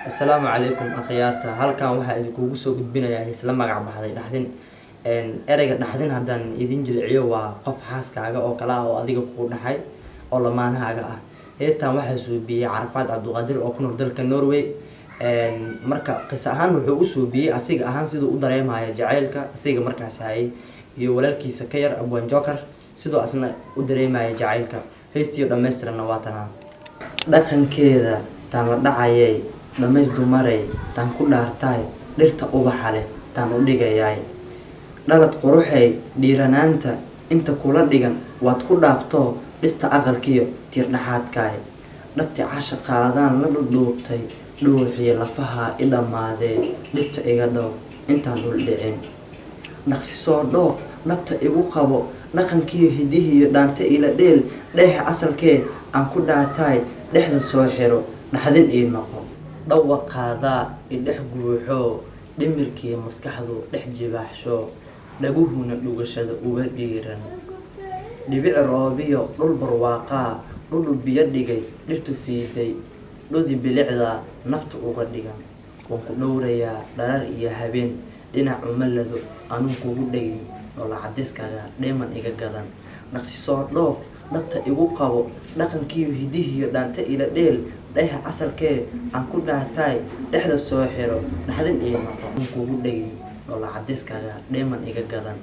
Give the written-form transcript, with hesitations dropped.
السلام عليكم أخيارتا halkan waxa idinku soo gudbinayaa isla magac baxday dhaxdin ereyga dhaxdin hadan idin jilciyo waa qof xaaskaaga oo kala oo adiga ku dhaxay oo lamaanahaaga ah heestan waxa suubiyay Carafaad Cabduqaadir oo ku nool dalka Norway marka qisa ahaan wuxuu u suubiyay asiga ahaan sidoo u dareemayo jacaylka asiga markaas hayay iyo walaalkiisa ka yar Abwan Joker sidoo asna u dareemayo jacaylka heestiyo dhameystiran waatana dhaqankeeda taan la dhacayay dhameys dumaray taan ku dhaartay dhirta ubaxa leh taan u dhigayay dhalad quruxay dhiiranaanta inta kula dhigan waad ku dhaafto dhista aqalkiyo tir dhaxaadkay dhabti casha qaadaan la dhudhuubtay dhuuxii lafaha idhamaadee dhibta iga dhow intaan dhul dhicin dhaqsi soo dhoof dhabta igu qabo dhaqankiyo hidihiyo dhaanta ila dheel dheexa asalkee aan ku dhaatay dhexda soo xiro dhaxdin ii noqo dhawaqaada idhex guuxo dhimirkii maskaxdu dhex jibaaxsho dhaguhuna dhugashada uga dhiiran dhibic roobiyo dhul barwaaqa dhul biyo dhigay dhirtu fiiday dhudi bilicda nafta uga dhigan waan ku dhowrayaa dharar iyo habeen dhinac umalado anu kugu dhagin wala cadeeskaaga dheeman iga gadan dhaqsi soo dhoof dhabta igu qabo dhaqankiyo hidihiyo dhaanta ila dheel dheexa asalkee aan ku dhaatay dhexda soo xiro dhaxdin iyo noqon kugu dhagin wala cadeeskaaga dheeman iga gadan